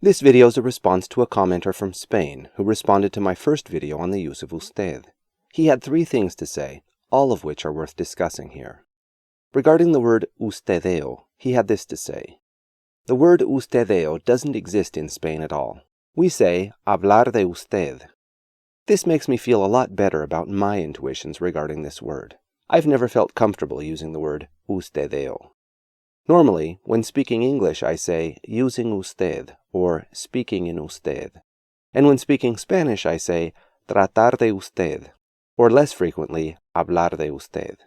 This video is a response to a commenter from Spain who responded to my first video on the use of usted. He had 3 things to say, all of which are worth discussing here. Regarding the word ustedeo, he had this to say. The word ustedeo doesn't exist in Spain at all. We say hablar de usted. This makes me feel a lot better about my intuitions regarding this word. I've never felt comfortable using the word ustedeo. Normally, when speaking English, I say using usted or speaking in usted. And when speaking Spanish, I say tratar de usted, or less frequently, hablar de usted.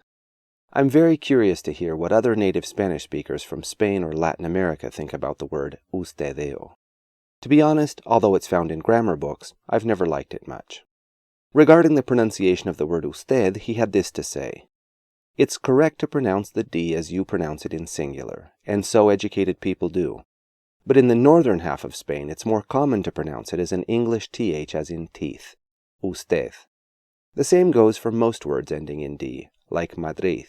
I'm very curious to hear what other native Spanish speakers from Spain or Latin America think about the word ustedeo. To be honest, although it's found in grammar books, I've never liked it much. Regarding the pronunciation of the word usted, he had this to say. It's correct to pronounce the D as you pronounce it in singular, and so educated people do. But in the northern half of Spain, it's more common to pronounce it as an English TH as in teeth, usted. The same goes for most words ending in D, like Madrid.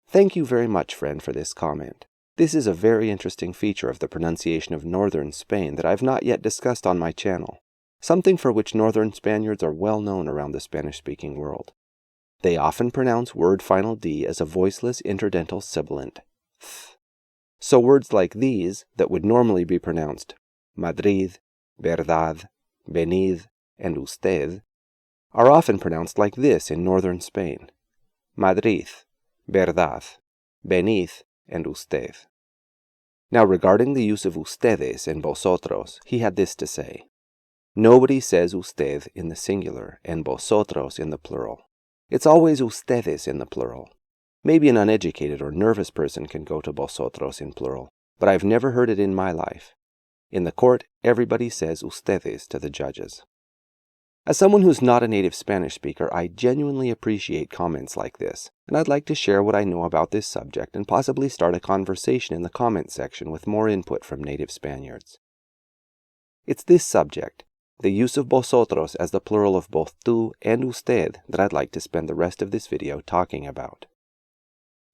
Thank you very much, friend, for this comment. This is a very interesting feature of the pronunciation of northern Spain that I've not yet discussed on my channel, something for which northern Spaniards are well known around the Spanish-speaking world. They often pronounce word final D as a voiceless interdental sibilant, th. So words like these, that would normally be pronounced Madrid, verdad, venid, and usted, are often pronounced like this in northern Spain. Madrid, verdad, venid, and usted. Now regarding the use of ustedes and vosotros, he had this to say. Nobody says usted in the singular and vosotros in the plural. It's always ustedes in the plural. Maybe an uneducated or nervous person can go to vosotros in plural, but I've never heard it in my life. In the court, everybody says ustedes to the judges. As someone who's not a native Spanish speaker, I genuinely appreciate comments like this, and I'd like to share what I know about this subject and possibly start a conversation in the comment section with more input from native Spaniards. It's this subject, the use of vosotros as the plural of both tú and usted, that I'd like to spend the rest of this video talking about.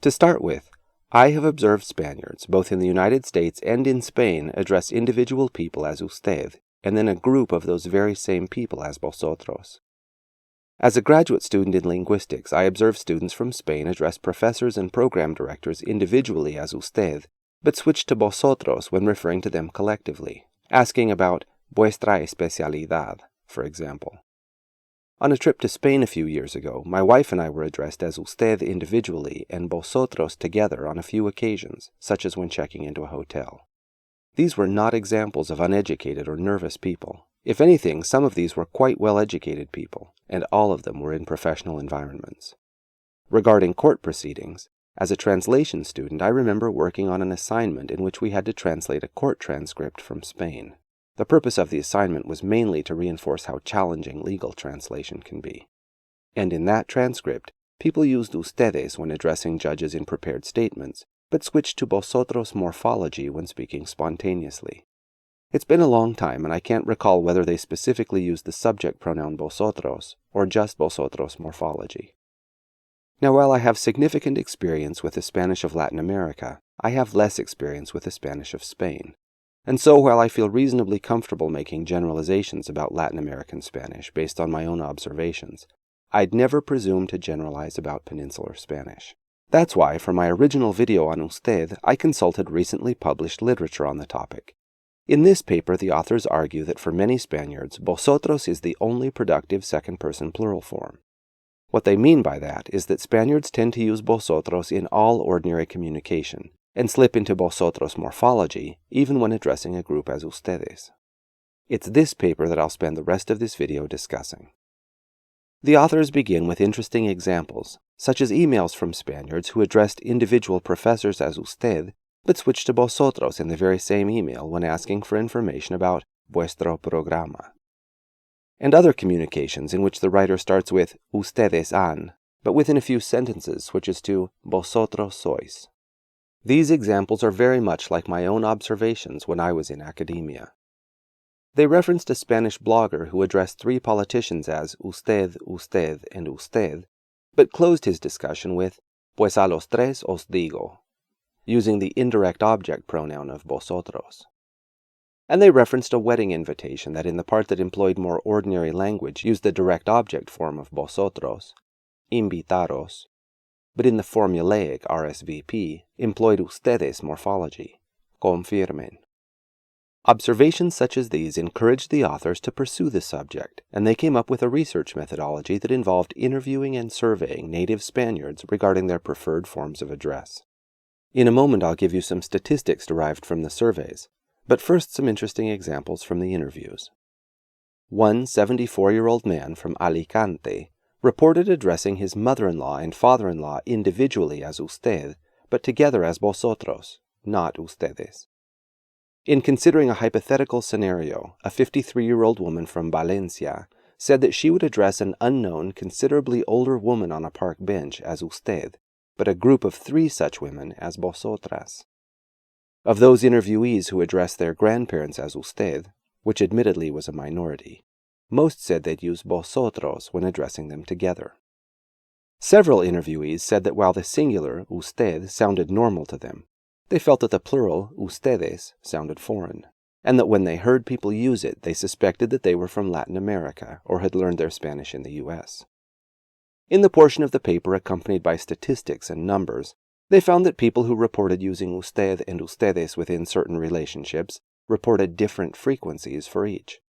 To start with, I have observed Spaniards, both in the United States and in Spain, address individual people as usted, and then a group of those very same people as vosotros. As a graduate student in linguistics, I observed students from Spain address professors and program directors individually as usted, but switch to vosotros when referring to them collectively, asking about vuestra especialidad, for example. On a trip to Spain a few years ago, my wife and I were addressed as usted individually and vosotros together on a few occasions, such as when checking into a hotel. These were not examples of uneducated or nervous people. If anything, some of these were quite well-educated people, and all of them were in professional environments. Regarding court proceedings, as a translation student, I remember working on an assignment in which we had to translate a court transcript from Spain. The purpose of the assignment was mainly to reinforce how challenging legal translation can be. And in that transcript, people used ustedes when addressing judges in prepared statements, but switched to vosotros morphology when speaking spontaneously. It's been a long time, and I can't recall whether they specifically used the subject pronoun vosotros or just vosotros morphology. Now, while I have significant experience with the Spanish of Latin America, I have less experience with the Spanish of Spain. And so, while I feel reasonably comfortable making generalizations about Latin American Spanish based on my own observations, I'd never presume to generalize about Peninsular Spanish. That's why, for my original video on usted, I consulted recently published literature on the topic. In this paper, the authors argue that for many Spaniards, vosotros is the only productive second-person plural form. What they mean by that is that Spaniards tend to use vosotros in all ordinary communication, and slip into vosotros morphology even when addressing a group as ustedes. It's this paper that I'll spend the rest of this video discussing. The authors begin with interesting examples, such as emails from Spaniards who addressed individual professors as usted, but switched to vosotros in the very same email when asking for information about vuestro programa. And other communications in which the writer starts with ustedes han, but within a few sentences switches to vosotros sois. These examples are very much like my own observations when I was in academia. They referenced a Spanish blogger who addressed 3 politicians as usted, usted, and usted, but closed his discussion with pues a los tres os digo, using the indirect object pronoun of vosotros. And they referenced a wedding invitation that in the part that employed more ordinary language used the direct object form of vosotros, invitaros, but in the formulaic RSVP employed ustedes morphology, confirmen. Observations such as these encouraged the authors to pursue the subject, and they came up with a research methodology that involved interviewing and surveying native Spaniards regarding their preferred forms of address. In a moment I'll give you some statistics derived from the surveys, but first some interesting examples from the interviews. One 74-year-old man from Alicante reported addressing his mother-in-law and father-in-law individually as usted, but together as vosotros, not ustedes. In considering a hypothetical scenario, a 53-year-old woman from Valencia said that she would address an unknown, considerably older woman on a park bench as usted, but a group of 3 such women as vosotras. Of those interviewees who addressed their grandparents as usted, which admittedly was a minority, most said they'd use vosotros when addressing them together. Several interviewees said that while the singular, usted, sounded normal to them, they felt that the plural, ustedes, sounded foreign, and that when they heard people use it, they suspected that they were from Latin America or had learned their Spanish in the U.S. In the portion of the paper accompanied by statistics and numbers, they found that people who reported using usted and ustedes within certain relationships reported different frequencies for each.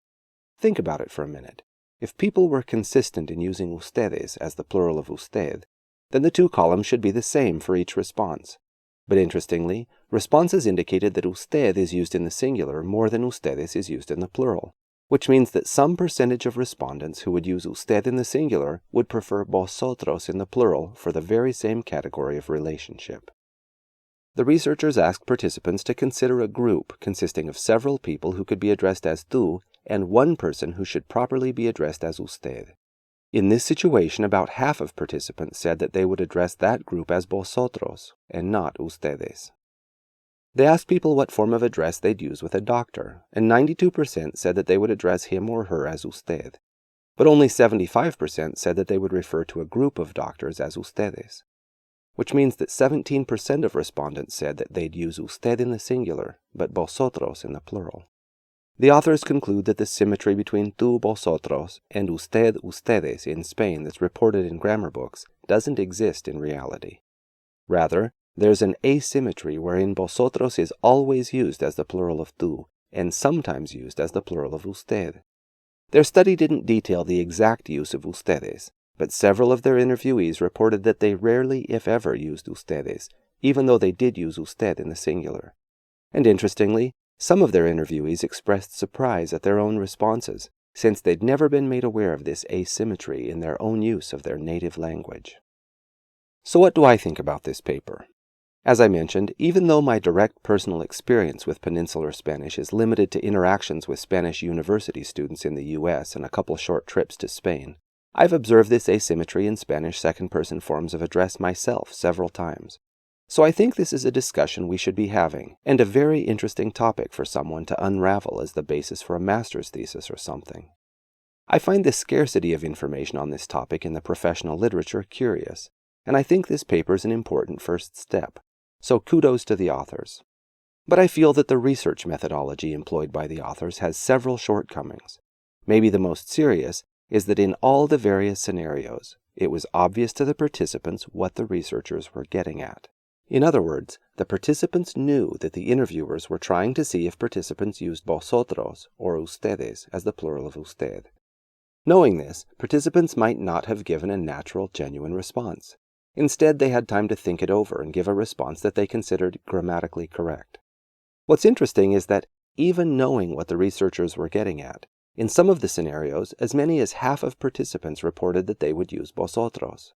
Think about it for a minute. If people were consistent in using ustedes as the plural of usted, then the 2 columns should be the same for each response. But interestingly, responses indicated that usted is used in the singular more than ustedes is used in the plural, which means that some percentage of respondents who would use usted in the singular would prefer vosotros in the plural for the very same category of relationship. The researchers asked participants to consider a group consisting of several people who could be addressed as tú and one person who should properly be addressed as usted. In this situation, about half of participants said that they would address that group as vosotros and not ustedes. They asked people what form of address they'd use with a doctor, and 92% said that they would address him or her as usted, but only 75% said that they would refer to a group of doctors as ustedes, which means that 17% of respondents said that they'd use usted in the singular, but vosotros in the plural. The authors conclude that the symmetry between tú, vosotros, and usted, ustedes in Spain that's reported in grammar books doesn't exist in reality. Rather, there's an asymmetry wherein vosotros is always used as the plural of tú, and sometimes used as the plural of usted. Their study didn't detail the exact use of ustedes, but several of their interviewees reported that they rarely, if ever, used ustedes, even though they did use usted in the singular. And interestingly, some of their interviewees expressed surprise at their own responses, since they'd never been made aware of this asymmetry in their own use of their native language. So what do I think about this paper? As I mentioned, even though my direct personal experience with Peninsular Spanish is limited to interactions with Spanish university students in the U.S. and a couple short trips to Spain, I've observed this asymmetry in Spanish second-person forms of address myself several times. So I think this is a discussion we should be having, and a very interesting topic for someone to unravel as the basis for a master's thesis or something. I find the scarcity of information on this topic in the professional literature curious, and I think this paper is an important first step, so kudos to the authors. But I feel that the research methodology employed by the authors has several shortcomings. Maybe the most serious is that in all the various scenarios, it was obvious to the participants what the researchers were getting at. In other words, the participants knew that the interviewers were trying to see if participants used vosotros or ustedes as the plural of usted. Knowing this, participants might not have given a natural, genuine response. Instead, they had time to think it over and give a response that they considered grammatically correct. What's interesting is that, even knowing what the researchers were getting at, in some of the scenarios, as many as half of participants reported that they would use vosotros.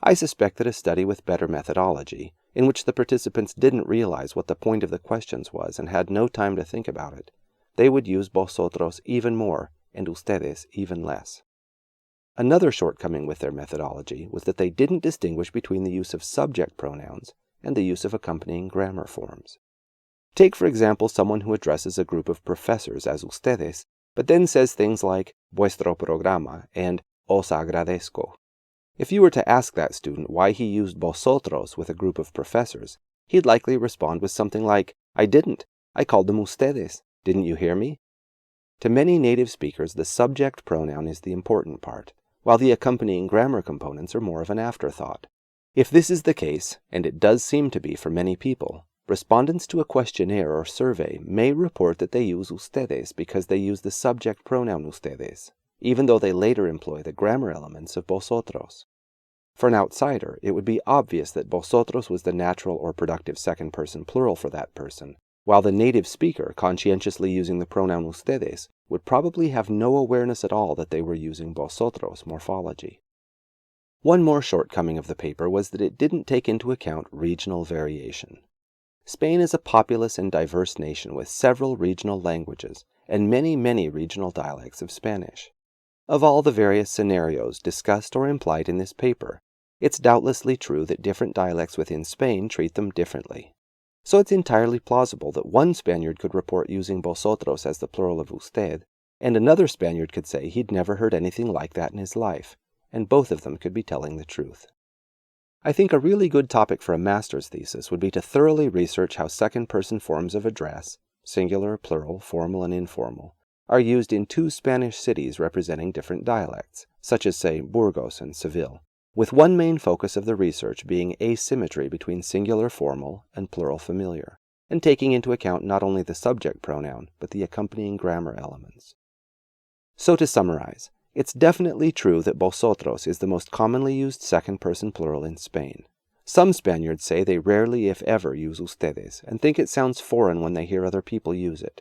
I suspect that a study with better methodology, in which the participants didn't realize what the point of the questions was and had no time to think about it, they would use vosotros even more and ustedes even less. Another shortcoming with their methodology was that they didn't distinguish between the use of subject pronouns and the use of accompanying grammar forms. Take, for example, someone who addresses a group of professors as ustedes, but then says things like vuestro programa and os agradezco. If you were to ask that student why he used vosotros with a group of professors, he'd likely respond with something like, I didn't. I called them ustedes. Didn't you hear me? To many native speakers, the subject pronoun is the important part, while the accompanying grammar components are more of an afterthought. If this is the case, and it does seem to be for many people, respondents to a questionnaire or survey may report that they use ustedes because they use the subject pronoun ustedes, even though they later employ the grammar elements of vosotros. For an outsider, it would be obvious that vosotros was the natural or productive second-person plural for that person, while the native speaker, conscientiously using the pronoun ustedes, would probably have no awareness at all that they were using vosotros morphology. One more shortcoming of the paper was that it didn't take into account regional variation. Spain is a populous and diverse nation with several regional languages and many regional dialects of Spanish. Of all the various scenarios discussed or implied in this paper, it's doubtlessly true that different dialects within Spain treat them differently. So it's entirely plausible that one Spaniard could report using vosotros as the plural of usted, and another Spaniard could say he'd never heard anything like that in his life, and both of them could be telling the truth. I think a really good topic for a master's thesis would be to thoroughly research how second-person forms of address, singular, plural, formal, and informal, are used in two Spanish cities representing different dialects, such as, say, Burgos and Seville, with one main focus of the research being asymmetry between singular formal and plural familiar, and taking into account not only the subject pronoun, but the accompanying grammar elements. So to summarize, it's definitely true that vosotros is the most commonly used second-person plural in Spain. Some Spaniards say they rarely, if ever, use ustedes, and think it sounds foreign when they hear other people use it.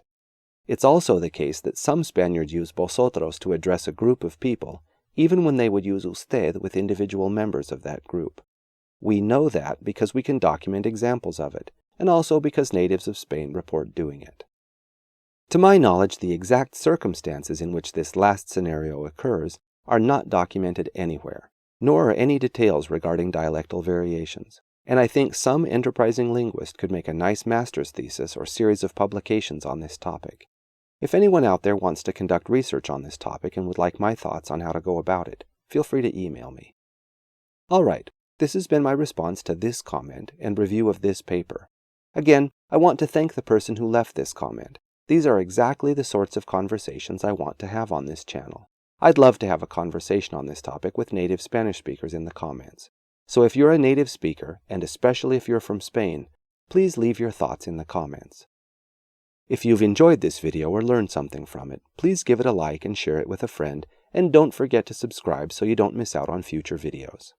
It's also the case that some Spaniards use vosotros to address a group of people, even when they would use usted with individual members of that group. We know that because we can document examples of it, and also because natives of Spain report doing it. To my knowledge, the exact circumstances in which this last scenario occurs are not documented anywhere, nor are any details regarding dialectal variations, and I think some enterprising linguist could make a nice master's thesis or series of publications on this topic. If anyone out there wants to conduct research on this topic and would like my thoughts on how to go about it, feel free to email me. Alright, this has been my response to this comment and review of this paper. Again, I want to thank the person who left this comment. These are exactly the sorts of conversations I want to have on this channel. I'd love to have a conversation on this topic with native Spanish speakers in the comments. So if you're a native speaker, and especially if you're from Spain, please leave your thoughts in the comments. If you've enjoyed this video or learned something from it, please give it a like and share it with a friend, and don't forget to subscribe so you don't miss out on future videos.